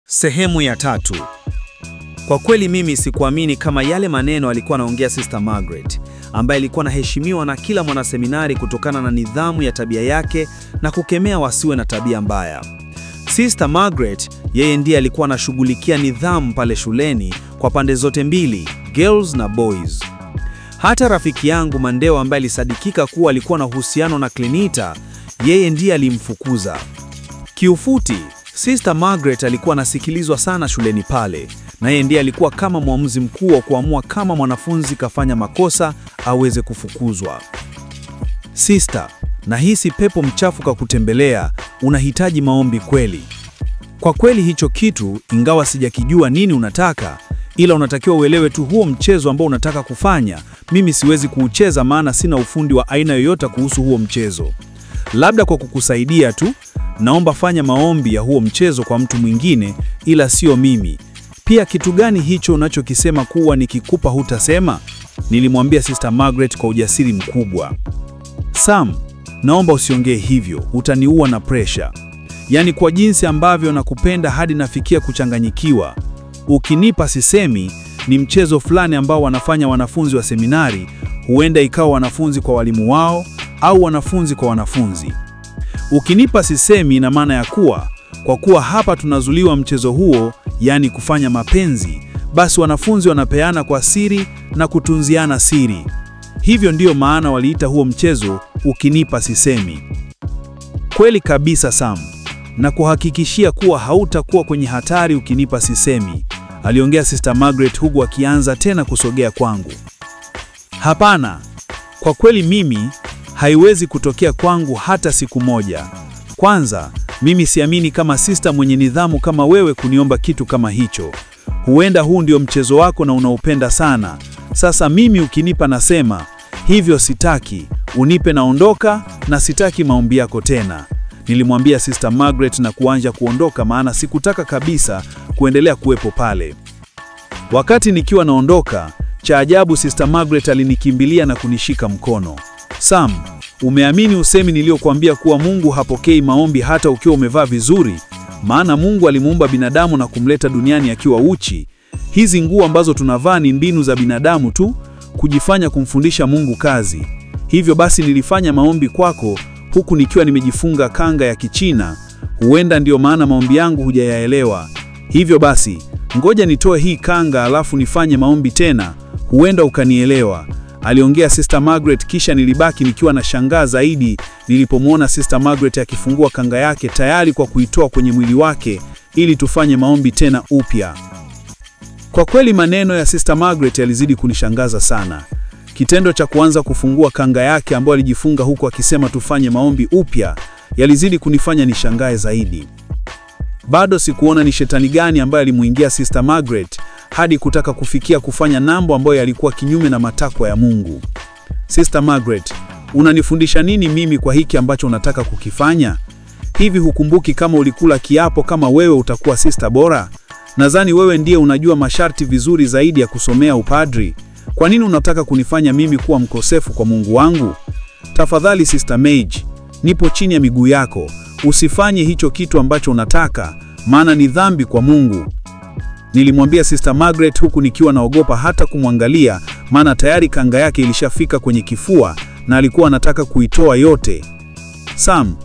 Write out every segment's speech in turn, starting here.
Sehemu ya 3. Kwa kweli mimi sikuamini kama yale maneno alikuwa anaongea Sister Margaret, ambaye alikuwa anaheshimiwa na kila mwanaseminari kutokana na nidhamu ya tabia yake na kukemea wasiwe na tabia mbaya. Sister Margaret, yeye ndiye alikuwa anashughulikia nidhamu pale shuleni kwa pande zote mbili, girls na boys. Hata rafiki yangu Mandeo ambaye alisadikika kuwa alikuwa na uhusiano na Clinita, yeye ndiye alimfukuza. Kiufupi, Sister Margaret alikuwa anasikilizwa sana shuleni pale, na yeye ndiye alikuwa kama mwamuzi mkuu wa kuamua kama mwanafunzi kafanya makosa aweze kufukuzwa. Sister, nahisi pepo mchafu kakutembelea, unahitaji maombi kweli. Kwa kweli hicho kitu, ingawa sijakijua nini unataka, ila unatakiwa uelewe tu huo mchezo ambao unataka kufanya, mimi siwezi kuucheza maana sina ufundi wa aina yoyote kuhusu huo mchezo. Labda kwa kukusaidia tu, naomba fanya maombi ya huo mchezo kwa mtu mwingine, ila sio mimi. Pia kitu gani hicho unachokisema kuwa nikikupa hutasema? Nilimwambia Sister Margaret kwa ujasiri mkubwa. Sam, naomba usiongee hivyo, utaniua na pressure. Yaani kwa jinsi ambavyo nakupenda hadi nafikia kuchanganyikiwa. Ukinipa sisemi ni mchezo fulani ambao wanafanya wanafunzi wa seminari, huenda ikawa wanafunzi kwa walimu wao au wanafunzi kwa wanafunzi. Ukinipa sisemi ina maana ya kuwa, kwa kuwa hapa tunazuliwa mchezo huo, yani kufanya mapenzi, basi wanafunzi wanapeana kwa siri na kutunziana siri. Hivyo ndiyo maana waliita huo mchezo ukinipa sisemi. Kweli kabisa Sam, na kuhakikishia kuwa hautakuwa kwenye hatari ukinipa sisemi, aliongea Sister Margaret huku akianza tena kusogea kwangu. Hapana, kwa kweli mimi haiwezi kutokea kwangu hata siku moja. Kwanza, mimi siamini kama sister mwenye nidhamu kama wewe kuniomba kitu kama hicho. Huenda huu ndio mchezo wako na unaupenda sana. Sasa mimi ukinipa nasema, hivyo sitaki, unipe naondoka na sitaki maombi yako tena. Nilimwambia Sister Margaret na kuanza kuondoka maana sikutaka kabisa kuendelea kuwepo pale. Wakati nikiwa naondoka, cha ajabu Sister Margaret alinikimbilia na kunishika mkono. Sam, umeamini usemi niliokuambia kuwa Mungu hapokei maombi hata ukiwa umevaa vizuri? Maana Mungu alimuumba binadamu na kumleta duniani akiwa uchi. Hizi nguo ambazo tunavaa ni mbinu za binadamu tu, kujifanya kumfundisha Mungu kazi. Hivyo basi nilifanya maombi kwako, huku nikiwa nimejifunga kanga ya Kichina. Huenda ndio maana maombi yangu hujayaelewa. Hivyo basi, ngoja nitoe hii kanga alafu nifanye maombi tena, huenda ukanielewa, aliongea Sister Margaret. Kisha nilibaki nikiwa na shangaa zaidi nilipomwona Sister Margaret akifungua kanga yake tayari kwa kuitoa kwenye mwili wake ili tufanye maombi tena upya. Kwa kweli maneno ya Sister Margaret yalizidi kunishangaza sana. Kitendo cha kuanza kufungua kanga yake ambayo alijifunga huku akisema tufanye maombi upya yalizidi kunifanya nishangae zaidi. Bado sikuona ni shetani gani ambaye alimuingia Sister Margaret hadi kutaka kufikia kufanya mambo ambayo yalikuwa kinyume na matakwa ya Mungu. Sister Margaret, unanifundisha nini mimi kwa hiki ambacho unataka kukifanya? Hivi hukumbuki kama ulikula kiapo kama wewe utakuwa sister bora? Nadhani wewe ndiye unajua masharti vizuri zaidi ya kusomea upadri. Kwa nini unataka kunifanya mimi kuwa mkosefu kwa Mungu wangu? Tafadhali Sister Mage, nipo chini ya miguu yako. Usifanye hicho kitu ambacho unataka, maana ni dhambi kwa Mungu. Nilimwambia Sister Margaret huku nikiwa naogopa hata kumwangalia, maana tayari kanga yake ilishafika kwenye kifua na alikuwa anataka kuitoa yote. Sam,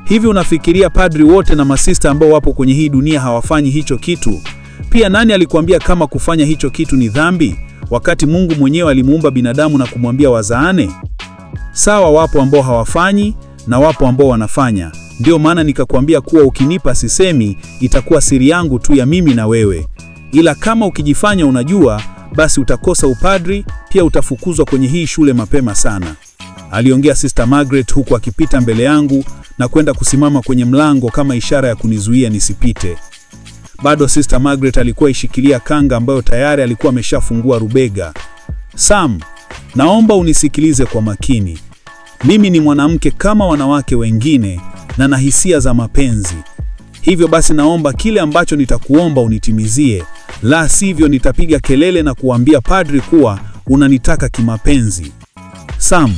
hivi unafikiria padri wote na masista ambao wapo kwenye hii dunia hawafanyi hicho kitu? Pia nani alikuambia kama kufanya hicho kitu ni dhambi, wakati Mungu mwenyewe alimuumba binadamu na kumwambia wazaane? Sawa, wapo ambao hawafanyi na wapo ambao wanafanya. Ndio maana nikakwambia kuwa ukinipa sisemi itakuwa siri yangu tu ya mimi na wewe. Ila kama ukijifanya unajua, basi utakosa upadri, pia utafukuzwa kwenye hii shule mapema sana, aliongea Sister Margaret huku akipita mbele yangu na kwenda kusimama kwenye mlango kama ishara ya kunizuia nisipite. Bado Sister Margaret alikuwa ishikilia kanga ambayo tayari alikuwa ameshafungua rubega. Sam, naomba unisikilize kwa makini. Mimi ni mwanamke kama wanawake wengine na na hisia za mapenzi. Hivyo basi naomba kile ambacho nitakuomba unitimizie, la sivyo nitapiga kelele na kuambia padri kuwa unanitaka kimapenzi. Sam,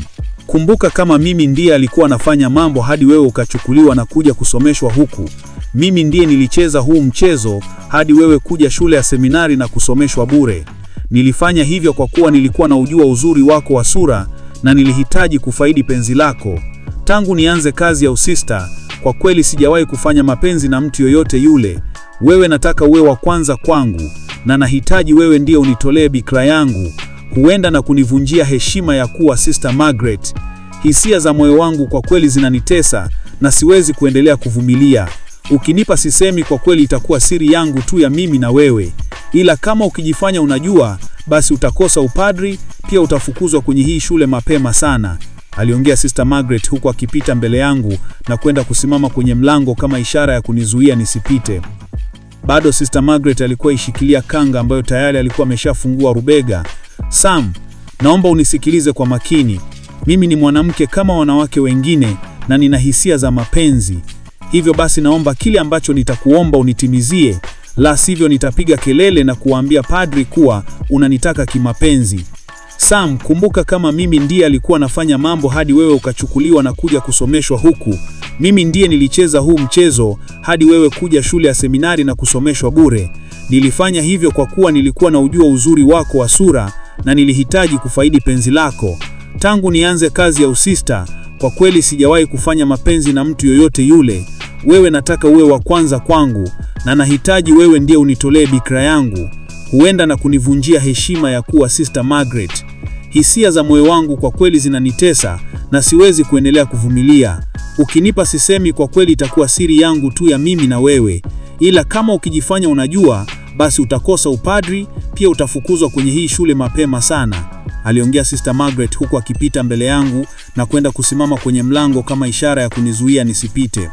kumbuka kama mimi ndiye alikuwa anafanya mambo hadi wewe ukachukuliwa na kuja kusomeshwa huku, Mimi ndiye nilicheza huu mchezo hadi wewe kuja shule ya seminari na kusomeshwa bure. Nilifanya hivyo kwa kuwa nilikuwa na ujua uzuri wako wa sura na nilihitaji kufaidi penzi lako. Tangu nianze kazi ya usista, kwa kweli sijawahi kufanya mapenzi na mtu yoyote yule. Wewe nataka uwe wa kwanza kwangu na nahitaji wewe ndiye unitolee bikira yangu. Huenda na kunivunjia heshima ya kuwa Sister Margaret. Hisia za moyo wangu kwa kweli zinanitesa na siwezi kuendelea kuvumilia. Ukinipa sisemi, kwa kweli itakuwa siri yangu tu ya mimi na wewe. Ila kama ukijifanya unajua, basi utakosa upadri, pia utafukuzwa kwenye hii shule mapema sana, aliongea Sister Margaret huku akipita mbele yangu na kwenda kusimama kwenye mlango kama ishara ya kunizuia nisipite. Bado Sister Margaret alikuwa ishikilia kanga ambayo tayari alikuwa ameshafungua rubega. Sam, naomba unisikilize kwa makini. Mimi ni mwanamke kama wanawake wengine na nina hisia za mapenzi. Hivyo basi naomba kile ambacho nitakuomba unitimizie, la sivyo nitapiga kelele na kuambia padri kuwa unanitaka kimapenzi. Sam, kumbuka kama mimi ndiye alikuwa nafanya mambo hadi wewe ukachukuliwa na kuja kusomeshwa huku. Mimi ndiye nilicheza huu mchezo hadi wewe kuja shule ya seminari na kusomeshwa bure. Nilifanya hivyo kwa kuwa nilikuwa na ujua uzuri wako wa sura na nilihitaji kufaidi penzi lako. Tangu nianze kazi ya usista, kwa kweli sijawahi kufanya mapenzi na mtu yoyote yule. Wewe nataka uwe wa kwanza kwangu na nahitaji wewe ndiye unitolee bikira yangu. Huenda na kunivunjia heshima ya kuwa Sister Margaret. Hisia za moyo wangu kwa kweli zinanitesa na siwezi kuendelea kuvumilia. Ukinipa sisemi, kwa kweli itakuwa siri yangu tu ya mimi na wewe. Ila kama ukijifanya unajua, basi utakosa upadri, pia utafukuzwa kwenye hii shule mapema sana, aliongea Sister Margaret huku akipita mbele yangu na kwenda kusimama kwenye mlango kama ishara ya kunizuia nisipite.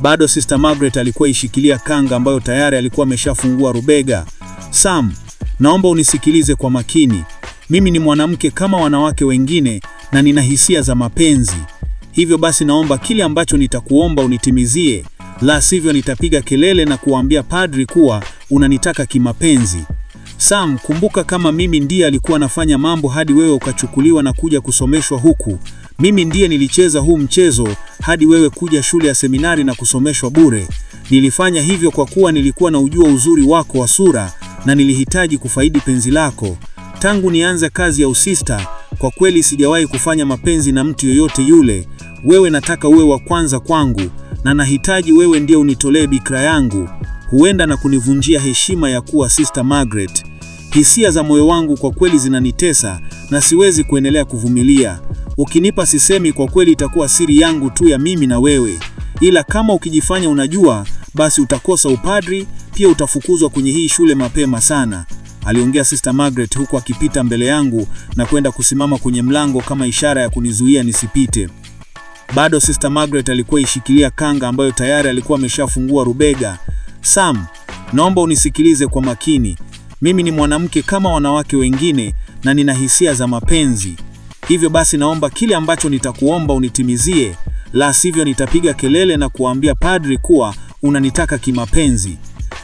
Bado Sister Margaret alikuwa ishikilia kanga ambayo tayari alikuwa ameshafungua rubega. Sam, naomba unisikilize kwa makini. Mimi ni mwanamke kama wanawake wengine na nina hisia za mapenzi. Hivyo basi naomba kile ambacho nitakuomba unitimizie, la sivyo nitapiga kelele na kuambia padri kuwa unanitaka kimapenzi. Sam, kumbuka kama mimi ndiye alikuwa nafanya mambo hadi wewe ukachukuliwa na kuja kusomeshwa huku. Mimi ndiye nilicheza huu mchezo hadi wewe kuja shule ya seminari na kusomeshwa bure. Nilifanya hivyo kwa kuwa nilikuwa na ujua uzuri wako wa sura na nilihitaji kufaidi penzi lako. Tangu nianze kazi ya usista, kwa kweli sijawahi kufanya mapenzi na mtu yoyote yule. Wewe nataka uwe wa kwanza kwangu na nahitaji wewe ndiye unitolee bikira yangu. Huenda na kunivunjia heshima ya kuwa Sister Margaret. Hisia za moyo wangu kwa kweli zinanitesa na siwezi kuendelea kuvumilia. Ukinipa sisemi, kwa kweli itakuwa siri yangu tu ya mimi na wewe. Ila kama ukijifanya unajua, basi utakosa upadri, pia utafukuzwa kwenye hii shule mapema sana, aliongea Sister Margaret huku akipita mbele yangu na kwenda kusimama kwenye mlango kama ishara ya kunizuia nisipite. Bado Sister Margaret alikuwa ishikilia kanga ambayo tayari alikuwa ameshafungua rubega. Sam, naomba unisikilize kwa makini. Mimi ni mwanamke kama wanawake wengine na nina hisia za mapenzi. Hivyo basi naomba kile ambacho nitakuomba unitimizie, la sivyo nitapiga kelele na kuambia padri kuwa unanitaka kimapenzi.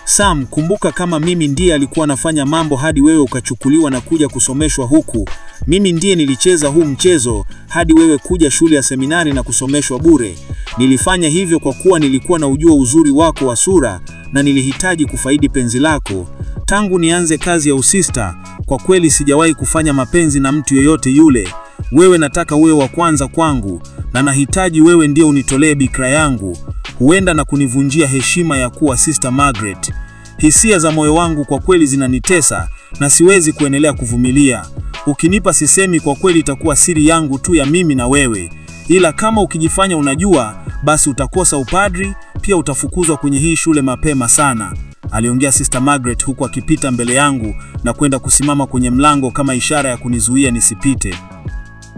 Sam, kumbuka kama mimi ndiye alikuwa nafanya mambo hadi wewe ukachukuliwa na kuja kusomeshwa huku. Mimi ndiye nilicheza huu mchezo hadi wewe kuja shule ya seminari na kusomeshwa bure. Nilifanya hivyo kwa kuwa nilikuwa na ujua uzuri wako wa sura na nilihitaji kufaidi penzi lako. Tangu nianze kazi ya usista, kwa kweli sijawahi kufanya mapenzi na mtu yoyote yule. Wewe nataka uwe wa kwanza kwangu na nahitaji wewe ndiye unitolee bikira yangu. Huenda na kunivunjia heshima ya kuwa Sister Margaret. Hisia za moyo wangu kwa kweli zinanitesa na siwezi kuendelea kuvumilia. Ukinipa sisemi, kwa kweli itakuwa siri yangu tu ya mimi na wewe. Ila kama ukijifanya unajua, basi utakosa upadri, pia utafukuzwa kwenye hii shule mapema sana, aliongea Sister Margaret huku akipita mbele yangu na kwenda kusimama kwenye mlango kama ishara ya kunizuia nisipite.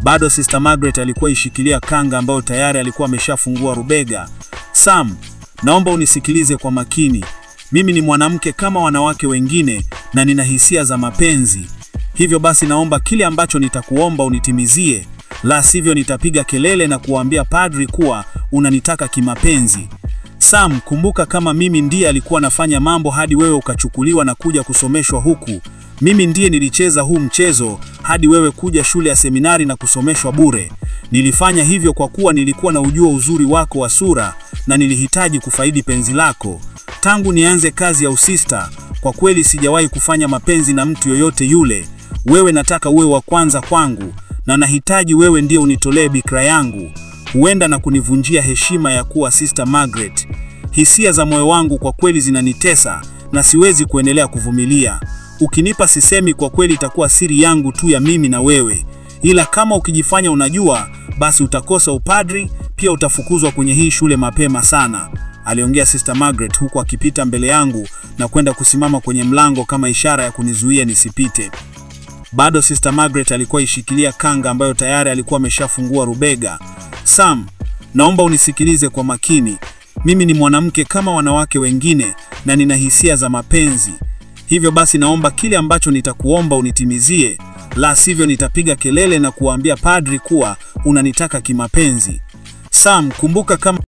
Bado Sister Margaret alikuwa ishikilia kanga ambayo tayari alikuwa ameshafungua rubega. Sam, naomba unisikilize kwa makini. Mimi ni mwanamke kama wanawake wengine na nina hisia za mapenzi. Hivyo basi naomba kile ambacho nitakuomba unitimizie, la sivyo nitapiga kelele na kuambia padri kuwa unanitaka kimapenzi. Sam, kumbuka kama mimi ndiye alikuwa nafanya mambo hadi wewe ukachukuliwa na kuja kusomeshwa huku. Mimi ndiye nilicheza huu mchezo hadi wewe kuja shule ya seminari na kusomeshwa bure. Nilifanya hivyo kwa kuwa nilikuwa na ujua uzuri wako wa sura na nilihitaji kufaidi penzi lako. Tangu nianze kazi ya usista, kwa kweli sijawahi kufanya mapenzi na mtu yoyote yule. Wewe nataka uwe wa kwanza kwangu na nahitaji wewe ndiye unitolee bikra yangu. Huenda na kunivunjia heshima ya kuwa Sister Margaret. Hisia za moyo wangu kwa kweli zinanitesa na siwezi kuendelea kuvumilia. Ukinipa sisemi, kwa kweli itakuwa siri yangu tu ya mimi na wewe. Ila kama ukijifanya unajua, basi utakosa upadri, pia utafukuzwa kwenye hii shule mapema sana, aliongea Sister Margaret huku akipita mbele yangu na kwenda kusimama kwenye mlango kama ishara ya kunizuia nisipite. Bado Sister Margaret alikuwa ishikilia kanga ambayo tayari alikuwa ameshafungua rubega. Sam, naomba unisikilize kwa makini. Mimi ni mwanamke kama wanawake wengine na nina hisia za mapenzi. Hivyo basi naomba kile ambacho nitakuomba unitimizie, la sivyo nitapiga kelele na kuambia padri kuwa unanitaka kimapenzi. Sam, kumbuka kama